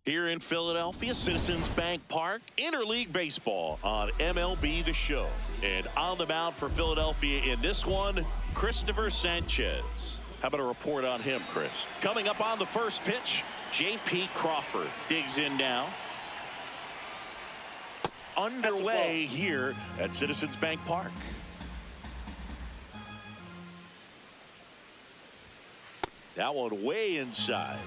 Here in Philadelphia, Citizens Bank Park, interleague baseball on MLB The Show. And on the mound for Philadelphia in this one, Christopher Sanchez. How about a report on him, Chris? Coming up on the first pitch, J.P. Crawford digs in now. Underway here at Citizens Bank Park. That one way inside.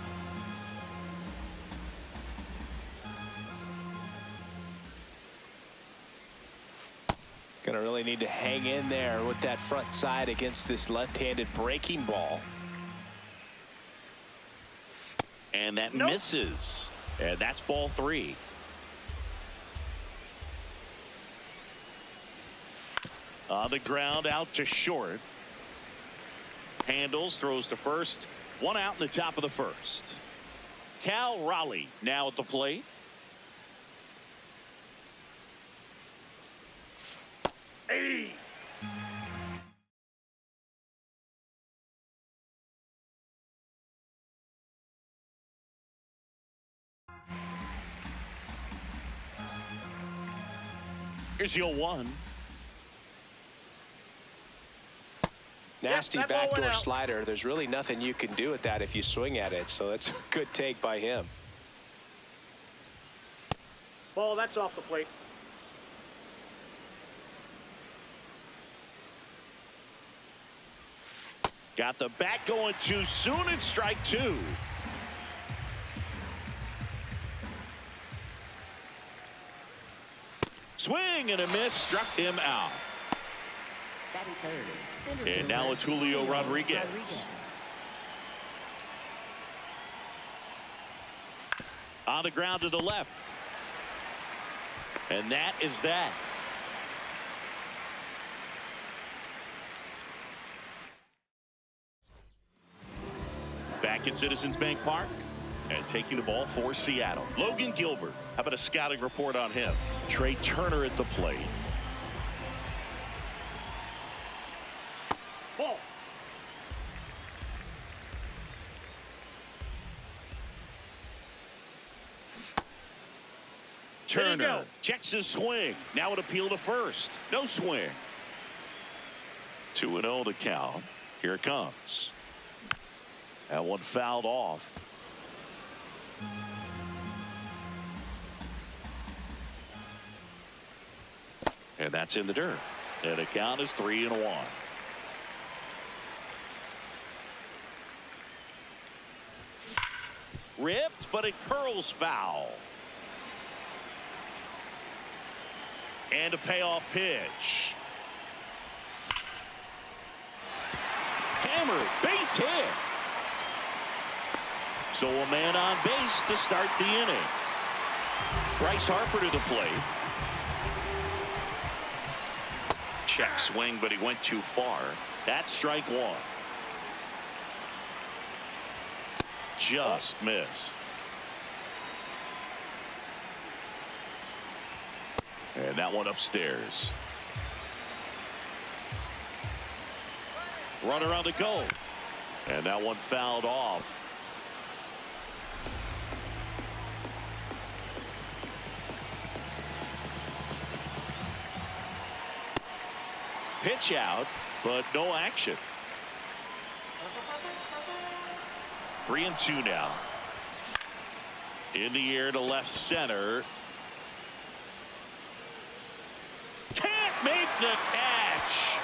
Going to really need to hang in there with that front side against this left-handed breaking ball. And that misses. And that's ball 3. On the ground, out to short. Handles, throws to first. 1 out in the top of the first. Cal Raleigh now at the plate. Hey. Here's your 1. Nasty backdoor slider. There's really nothing you can do with that if you swing at it. So that's a good take by him. Ball, that's off the plate. Got the bat going too soon. It's strike 2. Swing and a miss, struck him out. And now it's Julio Rodriguez. On the ground to the left. And that is that. Back at Citizens Bank Park and taking the ball for Seattle. Logan Gilbert. How about a scouting report on him? Trey Turner at the plate. Ball. Turner checks his swing. Now an appeal to first. No swing. 2-0 to count. Here it comes. That one fouled off. And that's in the dirt. And the count is 3-1. Ripped, but it curls foul. And a payoff pitch. Hammered, base hit. So a man on base to start the inning. Bryce Harper to the plate. Check swing, but he went too far. That's strike one. Just missed. And that one upstairs. Runner on the go. And that one fouled off. Pitch out, but no action. 3-2 now. In the air to left center. Can't make the catch.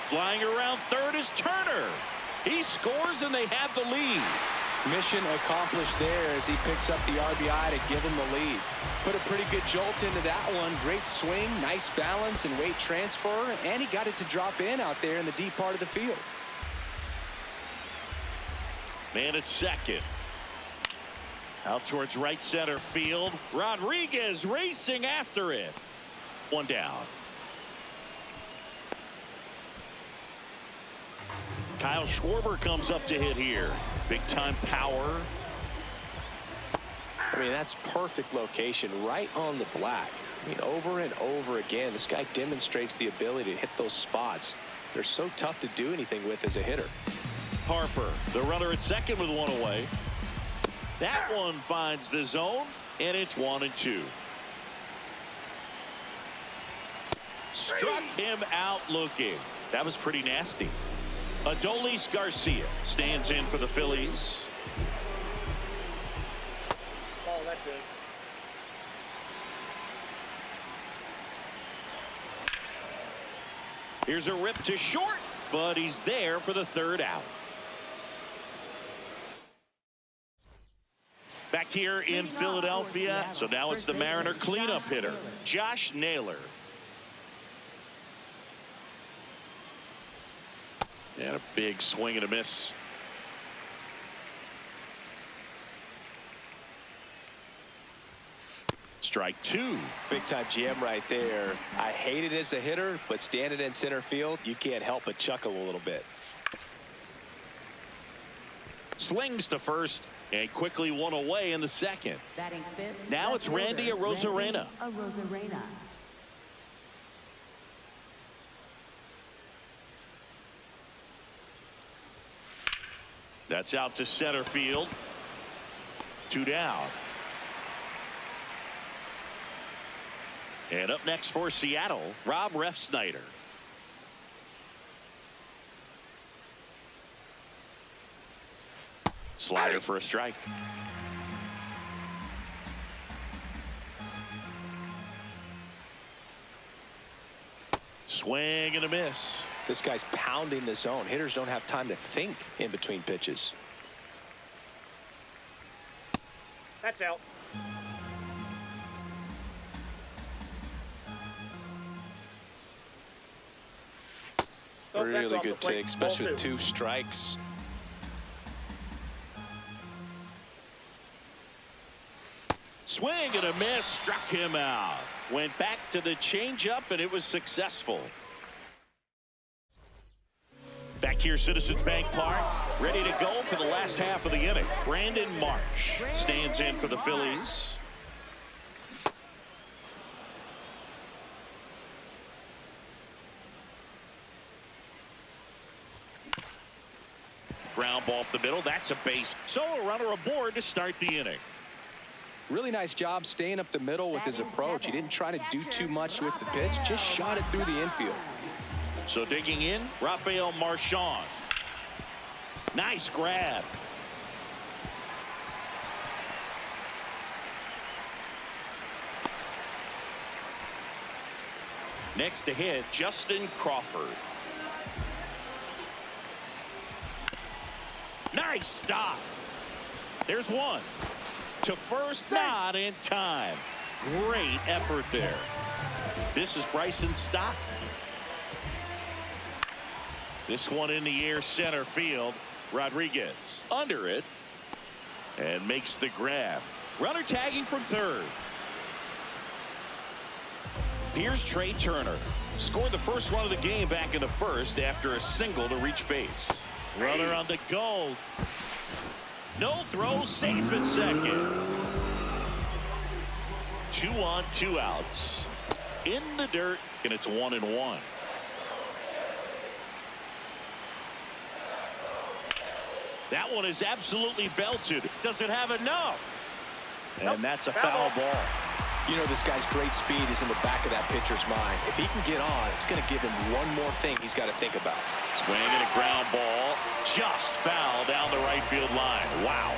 Flying around third is Turner. He scores and they have the lead. Mission accomplished there as he picks up the RBI to give him the lead. Put a pretty good jolt into that one. Great swing, nice balance and weight transfer, and he got it to drop in out there in the deep part of the field. Man at second. Out towards right center field. Rodriguez racing after it. One down. Kyle Schwarber comes up to hit here. Big time power. I mean, that's perfect location right on the black. I mean, over and over again, this guy demonstrates the ability to hit those spots. They're so tough to do anything with as a hitter. Harper, the runner at second with one away. That one finds the zone, and it's 1-2. Struck him out looking. That was pretty nasty. Adolis Garcia stands in for the Phillies. Oh, that's it. Here's a rip to short, but he's there for the third out. Back here in Philadelphia, so now it's the Mariner cleanup hitter, Josh Naylor. And a big swing and a miss. Strike two. Big time jam right there. I hate it as a hitter, but standing in center field, you can't help but chuckle a little bit. Slings to first and quickly one away in the second. Now it's Randy Arozarena. That's out to center field. Two down. And up next for Seattle, Rob Refsnyder. Slider for a strike. Swing and a miss. This guy's pounding the zone. Hitters don't have time to think in between pitches. That's out. Oh, that's Really off the good plate. take, especially Ball with 2 strikes. Swing and a miss, struck him out. Went back to the changeup and it was successful. Back here, Citizens Bank Park, ready to go for the last half of the inning. Brandon Marsh stands in for the Phillies. Ground ball up the middle. That's a base. So a runner aboard to start the inning. Really nice job staying up the middle with his approach. He didn't try to do too much with the pitch, just shot it through the infield. So digging in, Rafael Marchand. Nice grab. Next to hit, Justin Crawford. Nice stop. There's one. To first, not in time. Great effort there. This is Bryson Stott. This one in the air, center field. Rodriguez under it and makes the grab. Runner tagging from third. Here's Trey Turner. Scored the first run of the game back in the first after a single to reach base. Runner on the go. No throw, safe at second. 2 on, 2 outs. In the dirt, and it's 1-1. That one is absolutely belted. Doesn't have enough. And that's a foul ball. You know, this guy's great speed is in the back of that pitcher's mind. If he can get on, it's going to give him one more thing he's got to think about. Swing and a ground ball. Just foul down the right field line. Wow.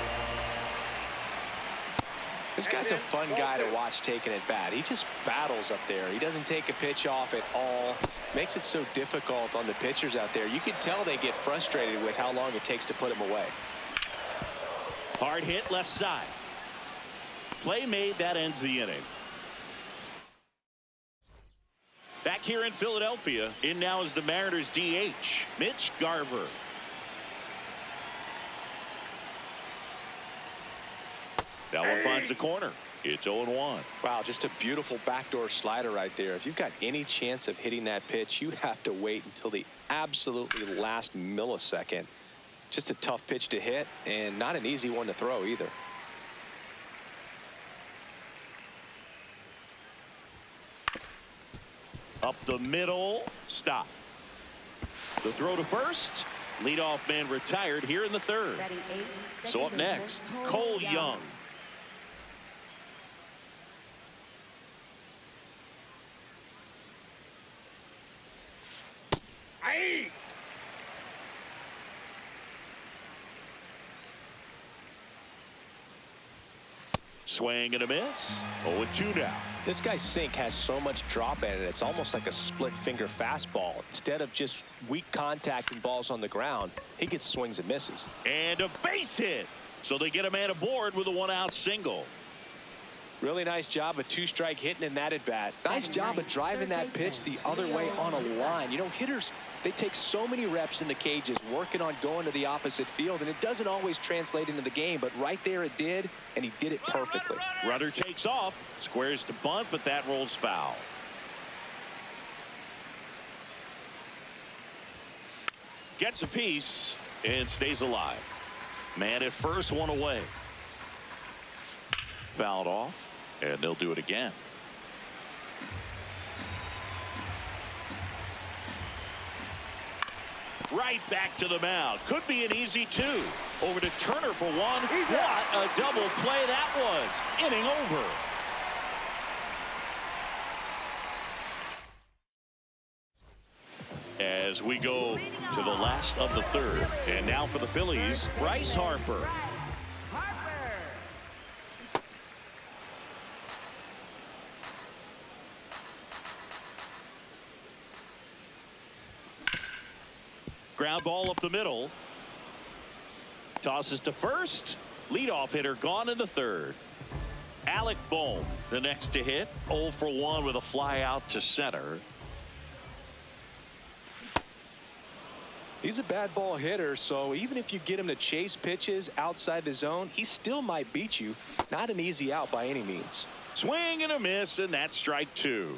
This guy's a fun guy to watch taking at bat. He just battles up there. He doesn't take a pitch off at all. Makes it so difficult on the pitchers out there. You can tell they get frustrated with how long it takes to put him away. Hard hit left side. Play made. That ends the inning. Back here in Philadelphia, in now is the Mariners DH, Mitch Garver. That one finds the corner. It's 0-1. Wow, just a beautiful backdoor slider right there. If you've got any chance of hitting that pitch, you have to wait until the absolutely last millisecond. Just a tough pitch to hit, and not an easy one to throw either. Up the middle. Stop. The throw to first. Leadoff man retired here in the third. So up next, Cole Young. Aye. Swing and a miss. 0-2 now. This guy's sink has so much drop in it. It's almost like a split finger fastball. Instead of just weak contact and balls on the ground, he gets swings and misses. And a base hit. So they get a man aboard with a 1-out single. Really nice job of two-strike hitting in that at bat. Nice job of driving that pitch the other way on a line. You know, hitters, they take so many reps in the cages working on going to the opposite field, and it doesn't always translate into the game, but right there it did, and he did it perfectly. Runner takes off, squares to bunt, but that rolls foul. Gets a piece and stays alive. Man at first, one away. Fouled off, and they'll do it again. Right back to the mound. Could be an easy 2. Over to Turner for 1. What a double play that was. Inning over. As we go to the last of the third. And now for the Phillies, Bryce Harper. Ground ball up the middle. Tosses to first. Leadoff hitter gone in the third. Alec Bohm, the next to hit. 0 for 1 with a fly out to center. He's a bad ball hitter, so even if you get him to chase pitches outside the zone, he still might beat you. Not an easy out by any means. Swing and a miss, and that's strike 2.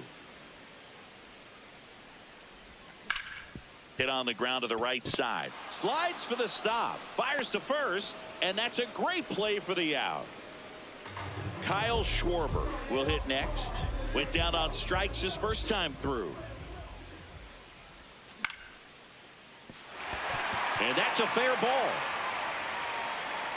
Hit on the ground to the right side. Slides for the stop. Fires to first, and that's a great play for the out. Kyle Schwarber will hit next. Went down on strikes his first time through. And that's a fair ball.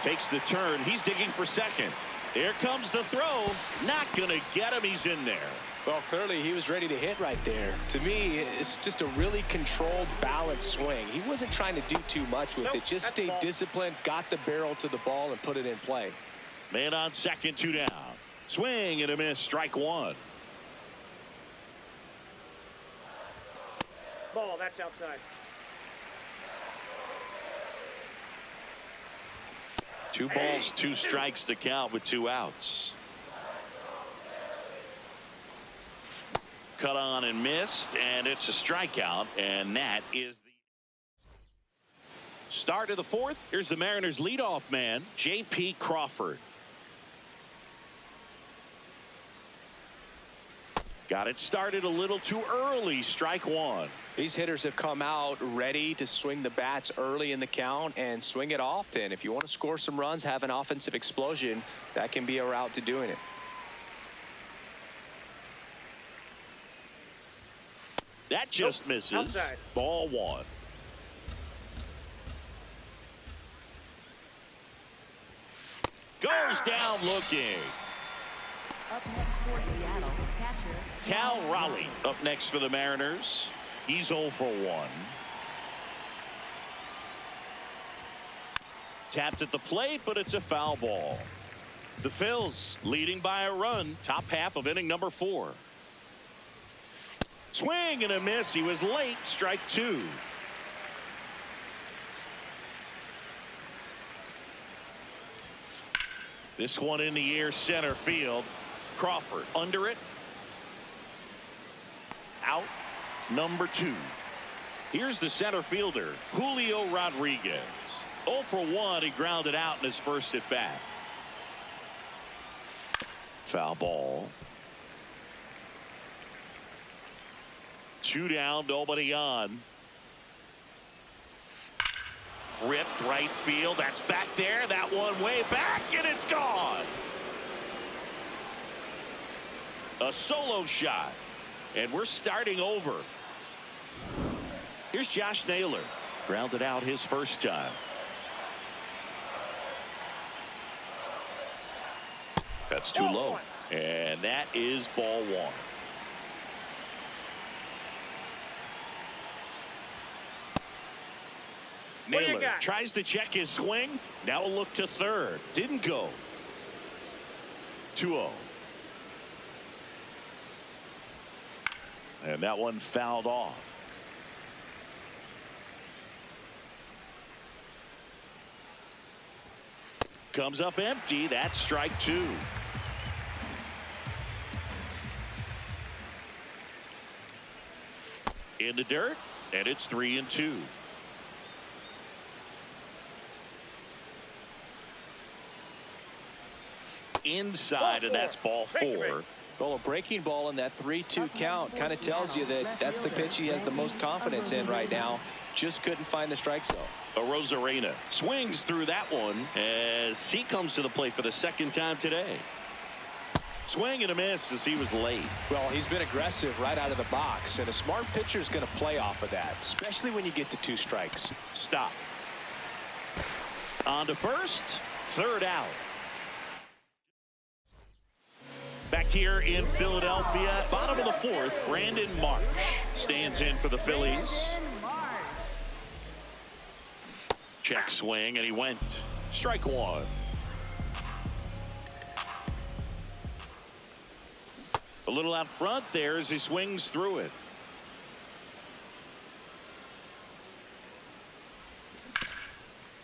Takes the turn. He's digging for second. Here comes the throw. Not going to get him. He's in there. Well, clearly he was ready to hit right there. To me, it's just a really controlled, balanced swing. He wasn't trying to do too much with it. Just stayed disciplined, got the barrel to the ball, and put it in play. Man on second, 2 down. Swing and a miss, strike 1. Ball, that's outside. 2 balls, 2 strikes to count with 2 outs. Cut on and missed, and it's a strikeout, and that is the start of the fourth. Here's the Mariners leadoff man, J.P. Crawford. Got it started a little too early. Strike one. These hitters have come out ready to swing the bats early in the count and swing it often. If you want to score some runs, have an offensive explosion, that can be a route to doing it. That just misses. Outside. Ball one. Goes down looking. Up next for Seattle, catcher Cal Raleigh up next for the Mariners. He's 0 for 1. Tapped at the plate, but it's a foul ball. The Phils leading by a run. Top half of inning number 4. Swing and a miss. He was late. Strike two. This one in the air, center field. Crawford under it. Out. Number 2. Here's the center fielder, Julio Rodriguez. 0 for 1. He grounded out in his first at bat. Foul ball. 2 down, nobody on. Ripped right field. That's back there. That one way back, and it's gone. A solo shot. And we're starting over. Here's Josh Naylor. Grounded out his first time. That's too low. And that is ball one. Naylor tries to check his swing. Now a look to third. Didn't go. 2-0. And that one fouled off. Comes up empty. That's strike two. In the dirt, and it's 3-2. Inside, and that's ball 4. Well, a breaking ball in that 3-2 count kind of tells you that that's the pitch he has the most confidence in right now. Just couldn't find the strike zone. Arozarena swings through that one as he comes to the plate for the second time today. Swing and a miss as he was late. Well, he's been aggressive right out of the box, and a smart pitcher is going to play off of that, especially when you get to 2 strikes. Stop. On to first, third out. Back here in Philadelphia, bottom of the 4th, Brandon Marsh stands in for the Phillies. Check swing, and he went. Strike one. A little out front there as he swings through it.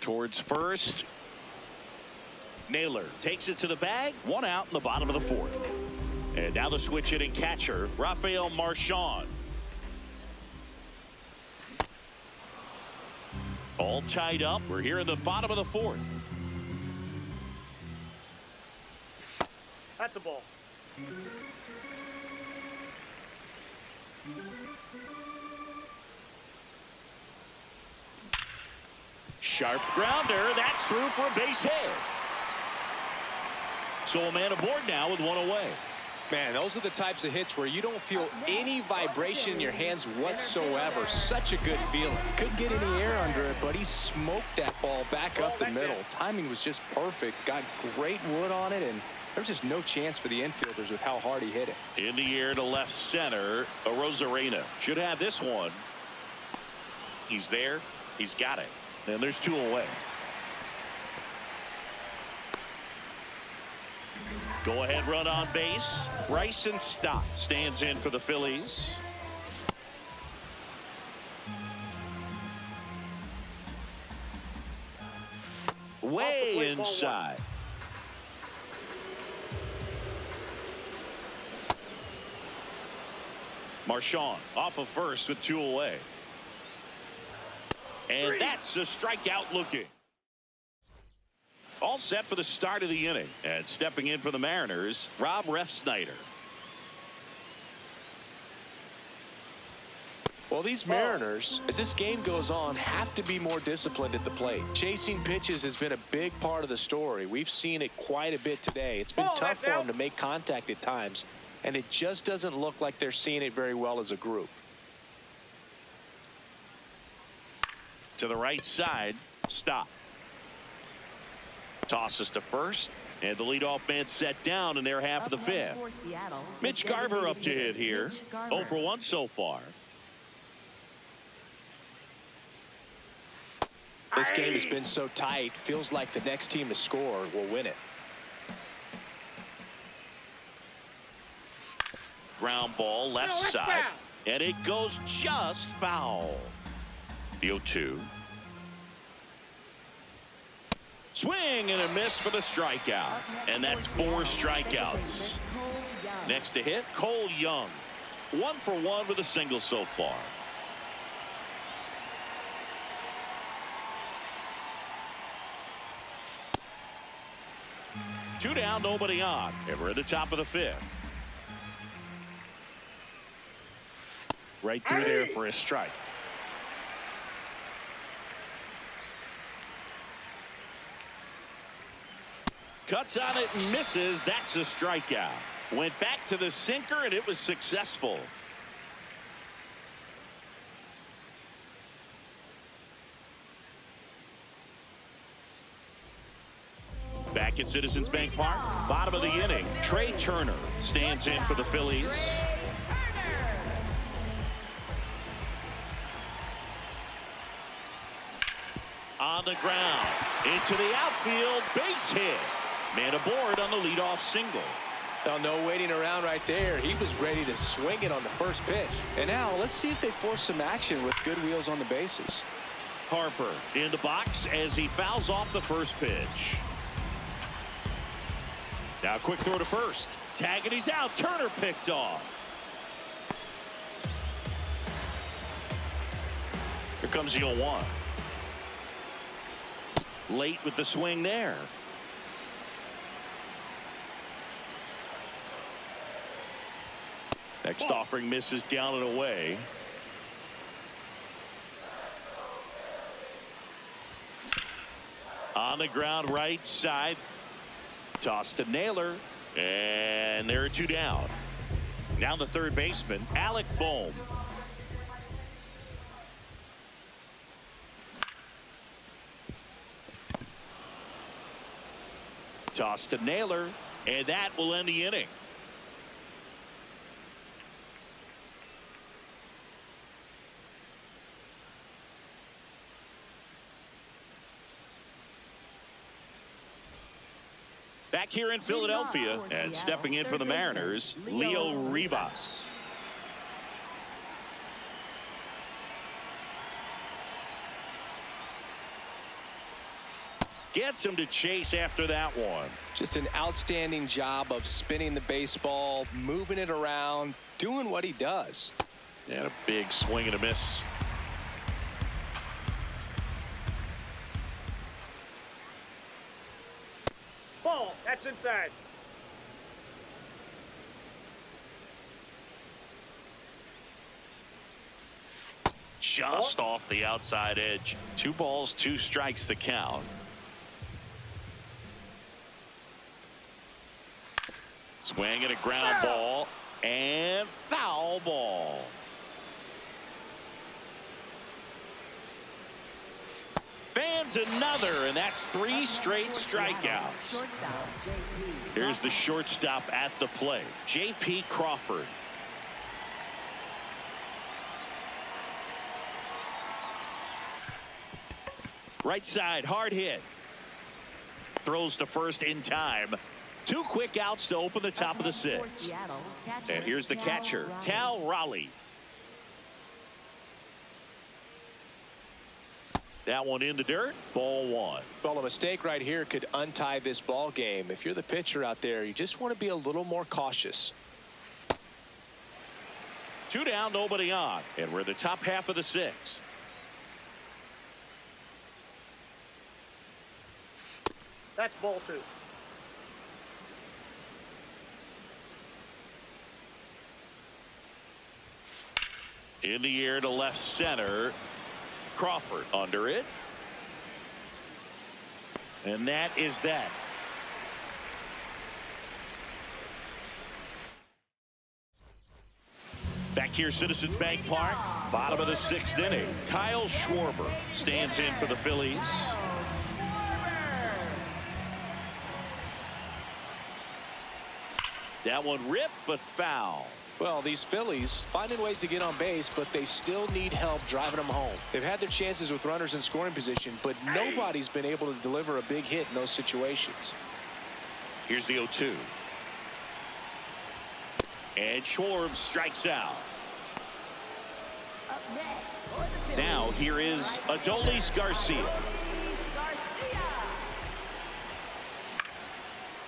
Towards first. Naylor takes it to the bag. 1 out in the bottom of the 4th. And now the switch hitting catcher, Rafael Marchand. All tied up. We're here in the bottom of the 4th. That's a ball. Sharp grounder. That's through for a base hit. So a man aboard now with 1 away. Man, those are the types of hits where you don't feel any vibration in your hands whatsoever. Such a good feeling. Couldn't get any air under it, but he smoked that ball back up the middle. Timing was just perfect. Got great wood on it, and there was just no chance for the infielders with how hard he hit it. In the air to left center, Arozarena should have this one. He's there. He's got it. And there's 2 away. Go ahead run on base. Bryson Stott stands in for the Phillies. Way inside. Marchand off of first with 2 away. And that's a strikeout looking. All set for the start of the inning. And stepping in for the Mariners, Rob Refsnyder. Well, these Mariners, as this game goes on, have to be more disciplined at the plate. Chasing pitches has been a big part of the story. We've seen it quite a bit today. It's been tough for them to make contact at times, and it just doesn't look like they're seeing it very well as a group. To the right side, stop. Tosses to first, and the leadoff man set down in their half of the fifth. Mitch Garver up to hit here. 0 for 1 so far. This game has been so tight, feels like the next team to score will win it. Ground ball left side, and it goes just foul. The 0-2. Swing and a miss for the strikeout, and that's 4 strikeouts. Next to hit, Cole Young. 1 for 1 with a single so far. Two down, nobody on, and we're at the top of the fifth. Right through there for a strike. Cuts on it and misses. That's a strikeout. Went back to the sinker, and it was successful. Back at Citizens Bank Park, bottom of the inning, Trey Turner stands in for the Phillies. On the ground, into the outfield, base hit. Man aboard on the leadoff single. Now, no waiting around right there. He was ready to swing it on the first pitch. And now let's see if they force some action with good wheels on the bases. Harper in the box as he fouls off the first pitch. Now quick throw to first. Tag and he's out. Turner picked off. Here comes the 0-1. Late with the swing there. Next offering misses down and away. On the ground right side. Toss to Naylor. And there are 2 down. Now the third baseman, Alec Bohm. Toss to Naylor, and that will end the inning. Back here in Philadelphia, and stepping in for the Mariners, Leo Rivas. Gets him to chase after that one. Just an outstanding job of spinning the baseball, moving it around, doing what he does. And a big swing and a miss. Ball, that's inside. Just off the outside edge. 2 balls, 2 strikes the count. Swing and a ground ball and foul ball. Fans another, and that's 3 straight strikeouts. Here's the shortstop at the plate, J.P. Crawford. Right side, hard hit. Throws to first in time. 2 quick outs to open the top of the 6th. And here's the catcher, Cal Raleigh. That one in the dirt, ball 1. Well, a mistake right here could untie this ball game. If you're the pitcher out there, you just want to be a little more cautious. 2 down, nobody on, and we're the top half of the 6th. That's ball 2. In the air to left center. Crawford under it. And that is that. Back here, Citizens Bank Park, bottom of the 6th inning. Kyle Schwarber stands in for the Phillies. That one ripped, but foul. Well, these Phillies finding ways to get on base, but they still need help driving them home. They've had their chances with runners in scoring position, but nobody's been able to deliver a big hit in those situations. Here's the 0-2. And Schwarber strikes out. Now here is Adolis Garcia.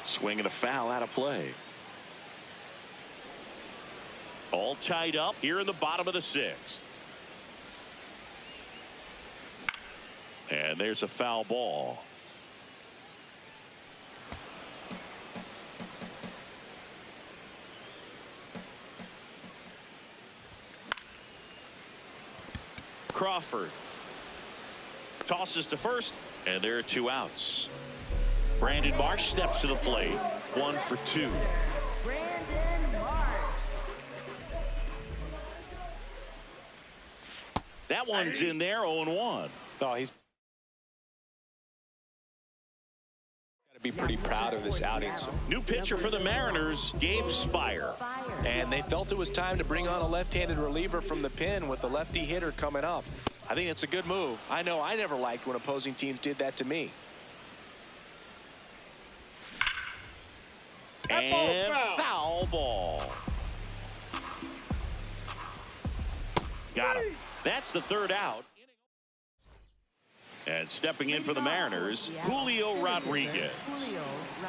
Swing and a foul out of play. All tied up here in the bottom of the 6th. And there's a foul ball. Crawford tosses to first, and there are 2 outs. Brandon Marsh steps to the plate. 1 for 2. That one's in there, 0-1. Oh, he's got to be pretty proud of this outing. New pitcher for the Mariners, Gabe Spire. And they felt it was time to bring on a left-handed reliever from the pen with the lefty hitter coming up. I think it's a good move. I know I never liked when opposing teams did that to me. And foul ball. Got him. That's the 3rd out. And stepping in for the Mariners, Julio Rodriguez.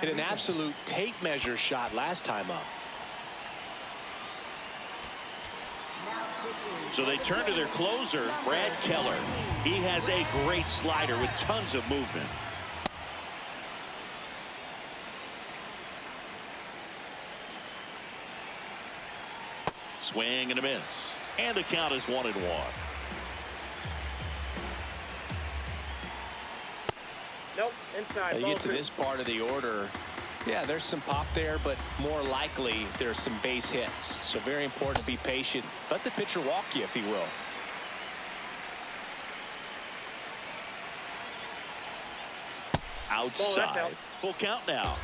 Hit an absolute tape measure shot last time up. So they turn to their closer, Brad Keller. He has a great slider with tons of movement. Swing and a miss. And the count is 1-1. Nope, inside. You get to this part of the order. Yeah, there's some pop there, but more likely there's some base hits. So very important to be patient. Let the pitcher walk you, if he will. Outside. out. Full count now.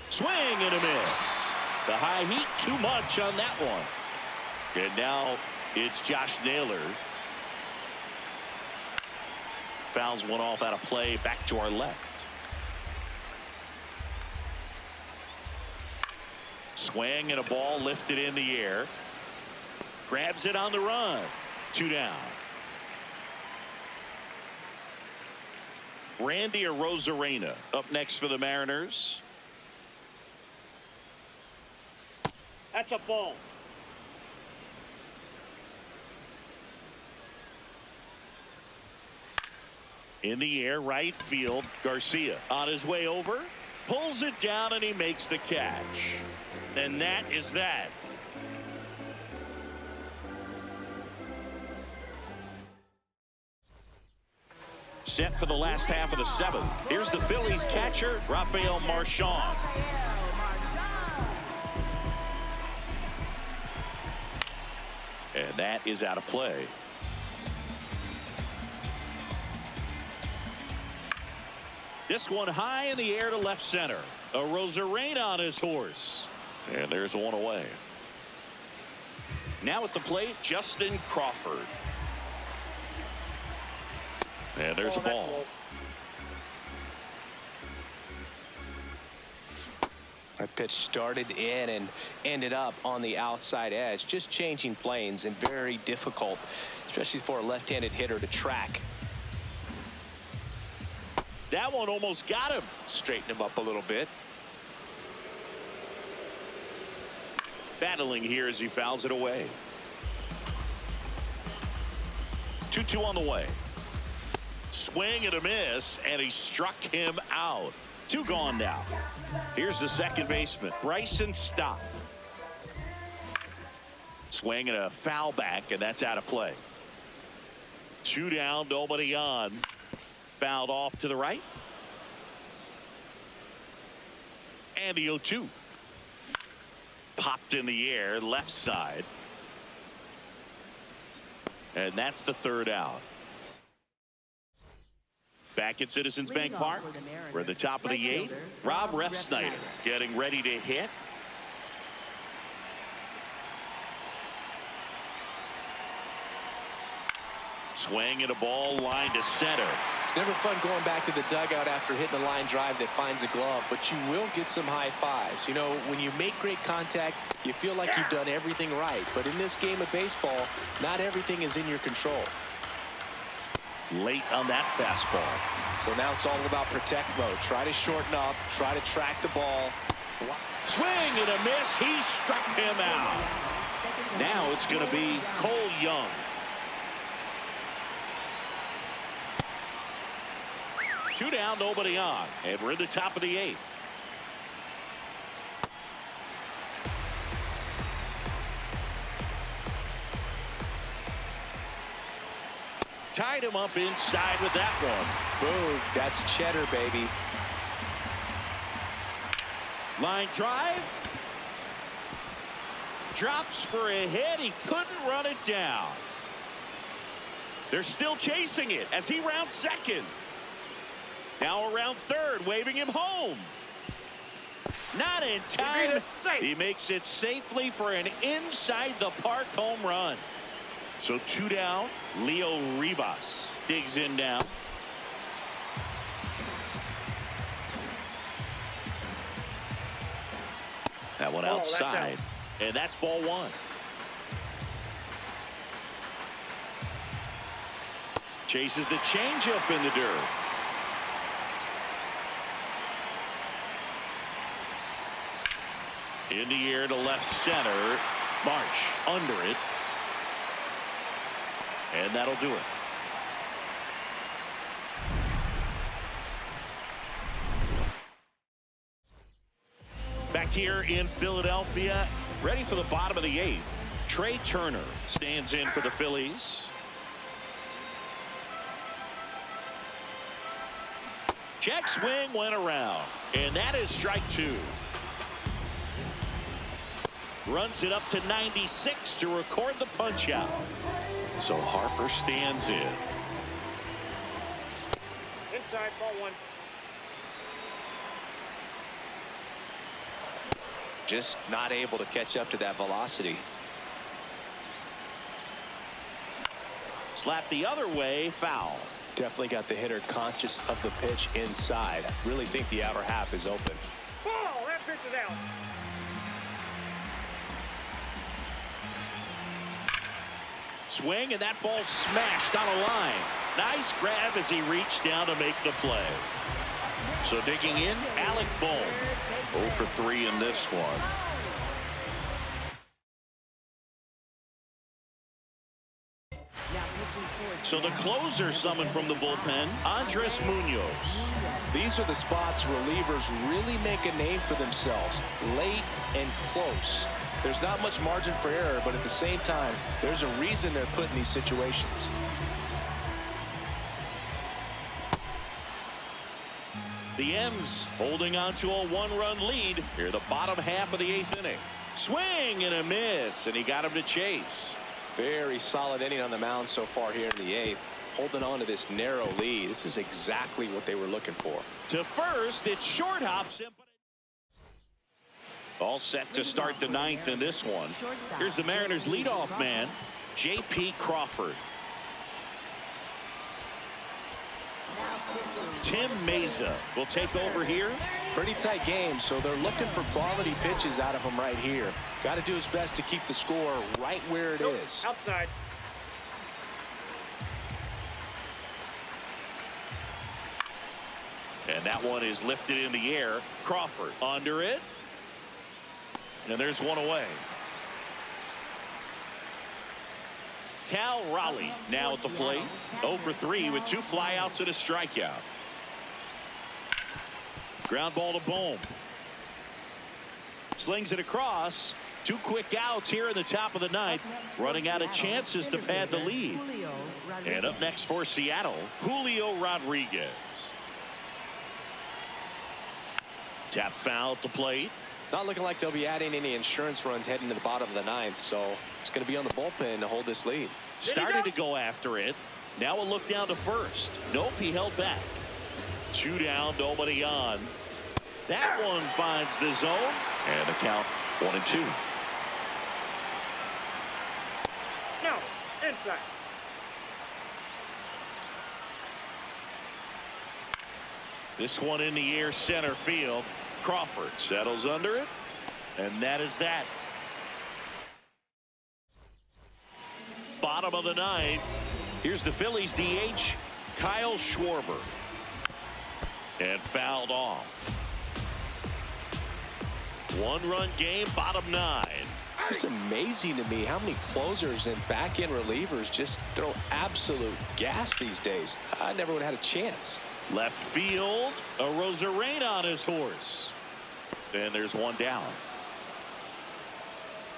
Swing and a miss. The high heat, too much on that one. And now it's Josh Naylor. Fouls one off out of play, back to our left. Swing and a ball lifted in the air. Grabs it on the run. 2 down. Randy Arozarena up next for the Mariners. That's a ball. In the air, right field. Garcia on his way over. Pulls it down and he makes the catch. And that is that. Set for the last half of the 7th. Here's the Phillies catcher, Rafael Marchand. And that is out of play. This one high in the air to left center. Arozarena on his horse. And there's one away. Now at the plate, Justin Crawford. And there's a ball. That pitch started in and ended up on the outside edge, just changing planes, and very difficult, especially for a left-handed hitter to track. That one almost got him. Straighten him up a little bit. Battling here as he fouls it away. 2-2 on the way. Swing and a miss, and he struck him out. 2 gone now. Here's the second baseman, Bryson Stott. Swing and a foul back, and that's out of play. 2 down, nobody on. Fouled off to the right. And the 0-2. Popped in the air, left side. And that's the 3rd out. Back at Citizens Bank Park. We're at the top of the 8th. Rob Refsnyder getting ready to hit. Swing and a ball line to center. It's never fun going back to the dugout after hitting a line drive that finds a glove, but you will get some high fives. You know, when you make great contact, you feel like you've done everything right. But in this game of baseball, not everything is in your control. Late on that fastball. So now it's all about protect mode. Try to shorten up, try to track the ball. Swing and a miss. He struck him out. Now it's going to be Cole Young. Two down, nobody on, and we're in the top of the 8th. Tied him up inside with that one. Boom, that's cheddar, baby. Line drive. Drops for a hit. He couldn't run it down. They're still chasing it as he rounds second. Now around third, waving him home. Not in time. He makes it safely for an inside the park home run. So 2 down. Leo Rivas digs in now. That one outside. And that's ball 1. Chases the changeup in the dirt. In the air to left center. Marsh under it. And that'll do it. Back here in Philadelphia, ready for the bottom of the 8th. Trey Turner stands in for the Phillies. Check swing went around. And that is strike 2. Runs it up to 96 to record the punch out. So Harper stands in. Inside, ball 1. Just not able to catch up to that velocity. Slap the other way, foul. Definitely got the hitter conscious of the pitch inside. Really think the outer half is open. Ball, that pitch is out. Swing, and that ball smashed on a line. Nice grab as he reached down to make the play. So digging in, Alec Bohm. 0 for 3 in this one. So the closer summoned from the bullpen, Andres Munoz. These are the spots relievers really make a name for themselves. Late and close. There's not much margin for error, but at the same time, there's a reason they're put in these situations. The M's holding on to a 1-run lead here, the bottom half of the 8th inning. Swing and a miss, and he got him to chase. Very solid inning on the mound so far here in the 8th. Holding on to this narrow lead. This is exactly what they were looking for. To first, it short hops him. All set to start the 9th in this one. Here's the Mariners leadoff man, J.P. Crawford. Tim Meza will take over here. Pretty tight game, so they're looking for quality pitches out of him right here. Got to do his best to keep the score right where it is. Outside. And that one is lifted in the air. Crawford under it. And there's one away. Cal Raleigh now at the plate. 0 for 3 with 2 flyouts and a strikeout. Ground ball to Bohm. Slings it across. 2 quick outs here in the top of the ninth, running out of chances to pad the lead. And up next for Seattle, Julio Rodriguez. Tap foul at the plate. Not looking like they'll be adding any insurance runs heading to the bottom of the ninth, so it's going to be on the bullpen to hold this lead. Started to go after it. Now a look down to first. Nope, he held back. 2 down, nobody on. That one finds the zone, and the count 1-2. No, inside. This one in the air, center field. Crawford settles under it, and that is that. Bottom of the ninth. Here's the Phillies DH, Kyle Schwarber. And fouled off. 1-run game, bottom 9. Just amazing to me how many closers and back-end relievers just throw absolute gas these days. I never would have had a chance. Left field, Arozarena on his horse. And there's one down.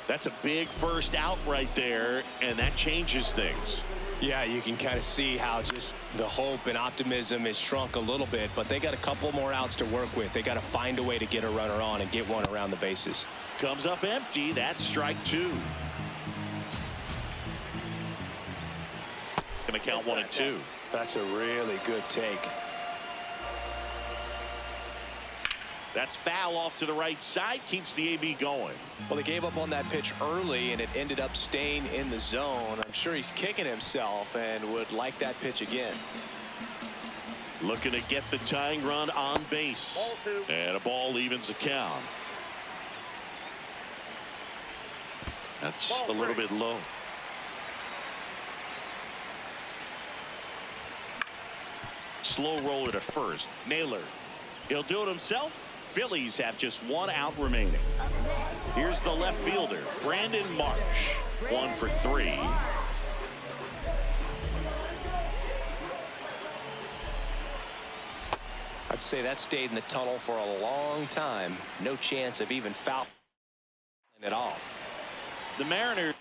That's a big first out right there, and that changes things. Yeah, you can kind of see how just the hope and optimism is shrunk a little bit, but they got a couple more outs to work with. They got to find a way to get a runner on and get one around the bases. Comes up empty. That's strike 2. Gonna count 1-2. That's a really good take. That's foul off to the right side, keeps the AB going. Well, they gave up on that pitch early, and it ended up staying in the zone. I'm sure he's kicking himself and would like that pitch again. Looking to get the tying run on base. And a ball evens the count. That's a little bit low. Slow roller to first. Naylor. He'll do it himself. Phillies have just 1 out remaining. Here's the left fielder, Brandon Marsh. 1 for 3. I'd say that stayed in the tunnel for a long time. No chance of even fouling it off. The Mariners.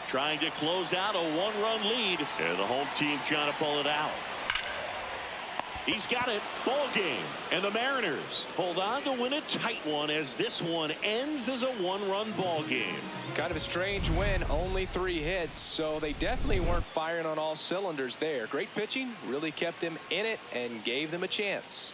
Trying to close out a 1-run lead, and the home team trying to pull it out. He's got it. Ball game. And the Mariners hold on to win a tight one as this one ends as a 1-run ball game. Kind of a strange win. Only 3 hits, so they definitely weren't firing on all cylinders there. Great pitching. Really kept them in it and gave them a chance.